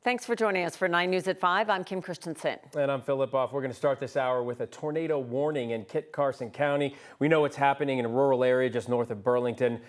Thanks for joining us for 9 News at 5. I'm Kim Christensen. And I'm Philip Buff. We're going to start this hour with a tornado warning in Kit Carson County. We know what's happening in a rural area just north of Burlington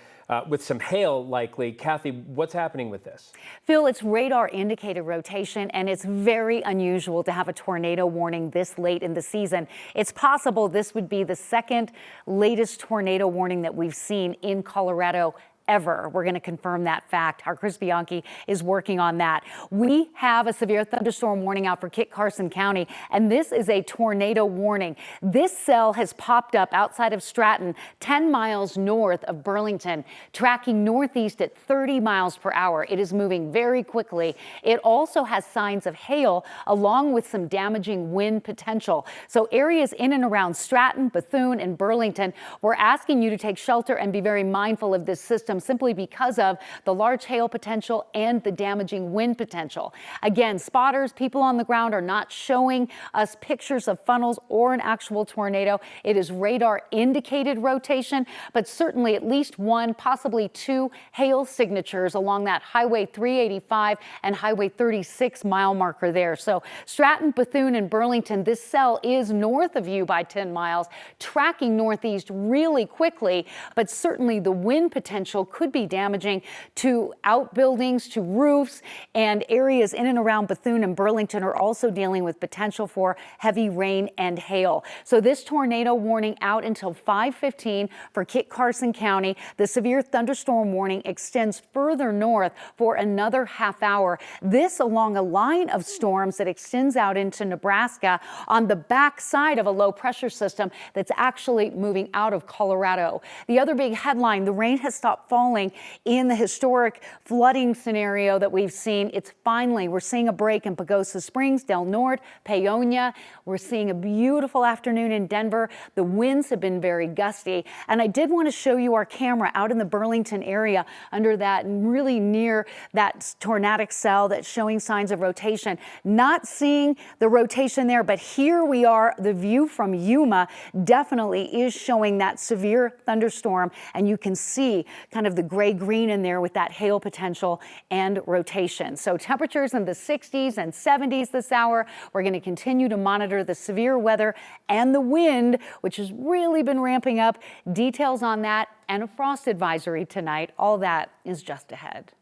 with some hail likely. Kathy, what's happening with this? Phil, it's radar indicated rotation, and it's very unusual to have a tornado warning this late in the season. It's possible this would be the second latest tornado warning that we've seen in Colorado ever. We're going to confirm that fact. Our Chris Bianchi is working on that. We have a severe thunderstorm warning out for Kit Carson County, and this is a tornado warning. This cell has popped up outside of Stratton, 10 miles north of Burlington, tracking northeast at 30 miles per hour. It is moving very quickly. It also has signs of hail along with some damaging wind potential. So areas in and around Stratton, Bethune, and Burlington, we're asking you to take shelter and be very mindful of this system, simply because of the large hail potential and the damaging wind potential. Again, spotters, people on the ground are not showing us pictures of funnels or an actual tornado. It is radar indicated rotation, but certainly at least one, possibly two hail signatures along that Highway 385 and Highway 36 mile marker there. So Stratton, Bethune, and Burlington, this cell is north of you by 10 miles, tracking northeast really quickly, but certainly the wind potential could be damaging to outbuildings, to roofs, and areas in and around Bethune and Burlington are also dealing with potential for heavy rain and hail. So this tornado warning out until 5:15 for Kit Carson County. The severe thunderstorm warning extends further north for another half hour. This along a line of storms that extends out into Nebraska on the backside of a low pressure system that's actually moving out of Colorado. The other big headline, the rain has stopped falling in the historic flooding scenario that we've seen. We're seeing a break in Pagosa Springs, Del Norte, Paonia. We're seeing a beautiful afternoon in Denver. The winds have been very gusty. And I did want to show you our camera out in the Burlington area under that, really near that tornadic cell that's showing signs of rotation. Not seeing the rotation there, but here we are. The view from Yuma definitely is showing that severe thunderstorm, and you can see kind of the gray-green in there with that hail potential and rotation. So temperatures in the 60s and 70s this hour. We're going to continue to monitor the severe weather and the wind, which has really been ramping up. Details on that and a frost advisory tonight. All that is just ahead.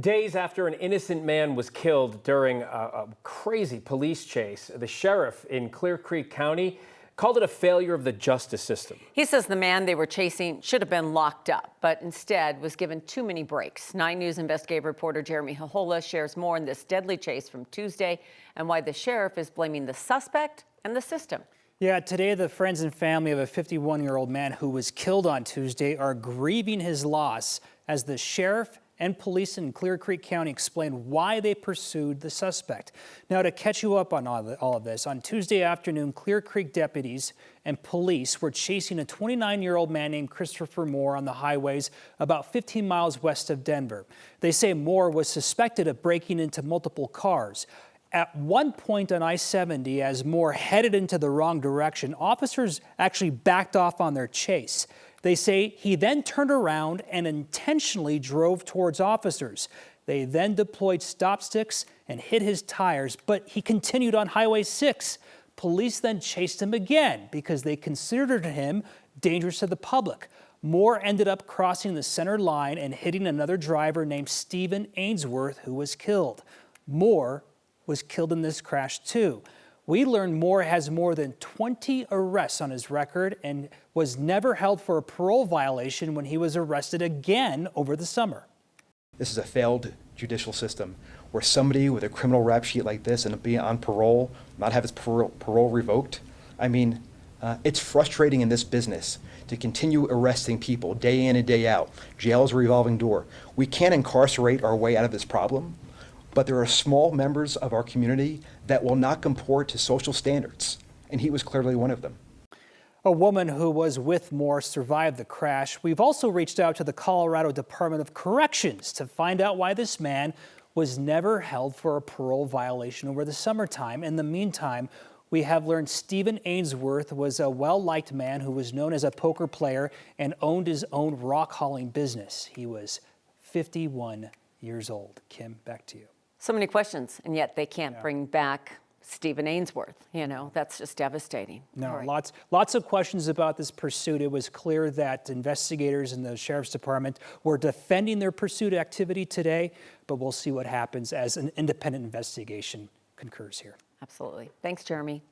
Days after an innocent man was killed during a crazy police chase, the sheriff in Clear Creek County called it a failure of the justice system. He says the man they were chasing should have been locked up, but instead was given too many breaks. 9 News investigative reporter Jeremy Hahola shares more on this deadly chase from Tuesday and why the sheriff is blaming the suspect and the system. Yeah, today the friends and family of a 51-year-old man who was killed on Tuesday are grieving his loss as the sheriff and police in Clear Creek County explain why they pursued the suspect. Now, to catch you up on all of this, on Tuesday afternoon, Clear Creek deputies and police were chasing a 29-year-old man named Christopher Moore on the highways about 15 miles west of Denver. They say Moore was suspected of breaking into multiple cars. At one point on I-70, as Moore headed into the wrong direction, officers actually backed off on their chase. They say he then turned around and intentionally drove towards officers. They then deployed stop sticks and hit his tires, but he continued on Highway 6. Police then chased him again because they considered him dangerous to the public. Moore ended up crossing the center line and hitting another driver named Stephen Ainsworth, who was killed. Moore was killed in this crash too. We learned Moore has more than 20 arrests on his record and was never held for a parole violation when he was arrested again over the summer. This is a failed judicial system where somebody with a criminal rap sheet like this and being on parole, not have his parole revoked. I mean, it's frustrating in this business to continue arresting people day in and day out. Jail is a revolving door. We can't incarcerate our way out of this problem, but there are small members of our community that will not comport to social standards, and he was clearly one of them. A woman who was with Moore survived the crash. We've also reached out to the Colorado Department of Corrections to find out why this man was never held for a parole violation over the summertime. In the meantime, we have learned Stephen Ainsworth was a well-liked man who was known as a poker player and owned his own rock hauling business. He was 51 years old. Kim, back to you. So many questions, and yet they can't bring back Stephen Ainsworth. You know, that's just devastating. No, All right. lots of questions about this pursuit. It was clear that investigators in the Sheriff's Department were defending their pursuit activity today, but we'll see what happens as an independent investigation concurs here. Absolutely. Thanks, Jeremy.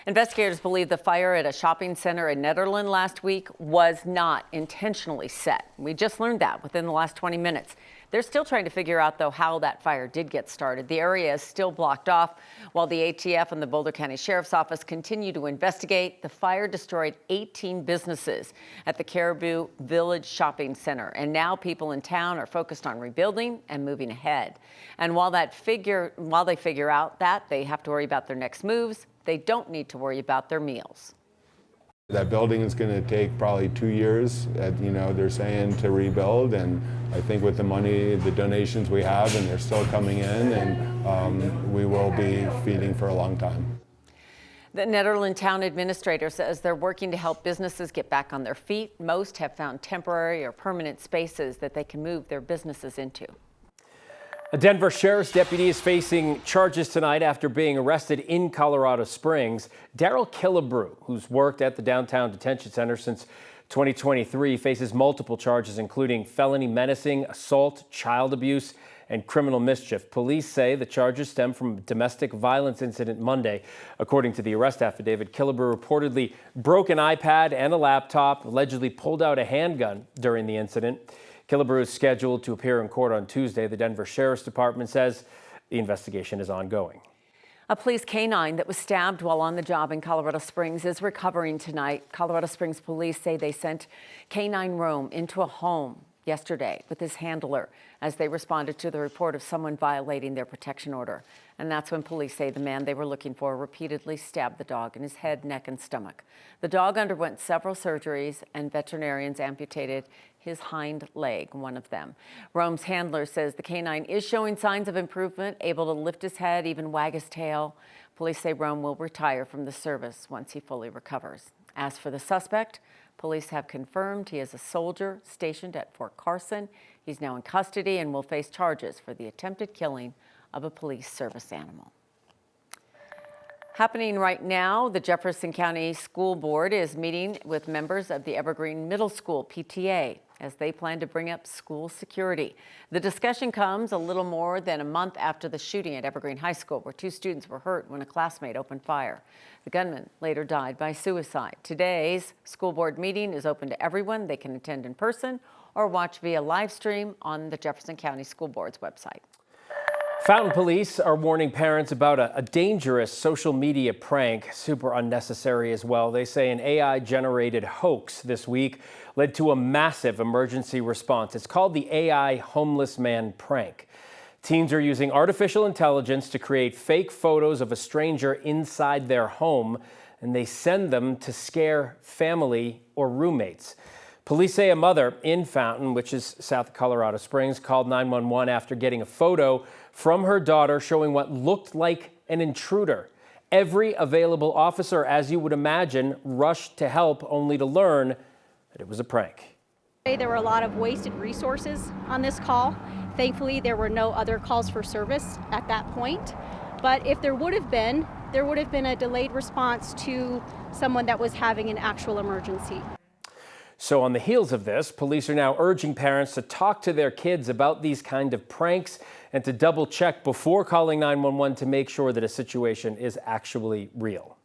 Investigators believe the fire at a shopping center in Nederland last week was not intentionally set. We just learned that within the last 20 minutes. They're still trying to figure out, though, how that fire did get started. The area is still blocked off while the ATF and the Boulder County Sheriff's Office continue to investigate. The fire destroyed 18 businesses at the Caribou Village Shopping Center, and now people in town are focused on rebuilding and moving ahead. And while they figure out that, they have to worry about their next moves. They don't need to worry about their meals. That building is going to take probably 2 years, they're saying, to rebuild, and I think with the money, the donations we have, and they're still coming in, and we will be feeding for a long time. The Nederland town administrator says they're working to help businesses get back on their feet. Most have found temporary or permanent spaces that they can move their businesses into. A Denver sheriff's deputy is facing charges tonight after being arrested in Colorado Springs. Daryl Killebrew, who's worked at the downtown detention center since 2023, faces multiple charges, including felony menacing, assault, child abuse, and criminal mischief. Police say the charges stem from a domestic violence incident Monday. According to the arrest affidavit, Killebrew reportedly broke an iPad and a laptop, allegedly pulled out a handgun during the incident. Killebrew is scheduled to appear in court on Tuesday. The Denver Sheriff's Department says the investigation is ongoing. A police canine that was stabbed while on the job in Colorado Springs is recovering tonight. Colorado Springs police say they sent Canine Rome into a home yesterday with his handler as they responded to the report of someone violating their protection order. And that's when police say the man they were looking for repeatedly stabbed the dog in his head, neck, and stomach. The dog underwent several surgeries, and veterinarians amputated his hind leg, one of them. Rome's handler says the canine is showing signs of improvement, able to lift his head, even wag his tail. Police say Rome will retire from the service once he fully recovers. As for the suspect, police have confirmed he is a soldier stationed at Fort Carson. He's now in custody and will face charges for the attempted killing of a police service animal. Happening right now, the Jefferson County School Board is meeting with members of the Evergreen Middle School PTA as they plan to bring up school security. The discussion comes a little more than a month after the shooting at Evergreen High School, where 2 students were hurt when a classmate opened fire. The gunman later died by suicide. Today's school board meeting is open to everyone. They can attend in person or watch via live stream on the Jefferson County School Board's website. Fountain police are warning parents about a dangerous social media prank, super unnecessary as well. They say an AI-generated hoax this week led to a massive emergency response. It's called the AI homeless man prank. Teens are using artificial intelligence to create fake photos of a stranger inside their home, and they send them to scare family or roommates. Police say a mother in Fountain, which is south of Colorado Springs, called 911 after getting a photo from her daughter showing what looked like an intruder. Every available officer, as you would imagine, rushed to help, only to learn that it was a prank. There were a lot of wasted resources on this call. Thankfully, there were no other calls for service at that point. But if there would have been a delayed response to someone that was having an actual emergency. So on the heels of this, police are now urging parents to talk to their kids about these kind of pranks and to double check before calling 911 to make sure that a situation is actually real.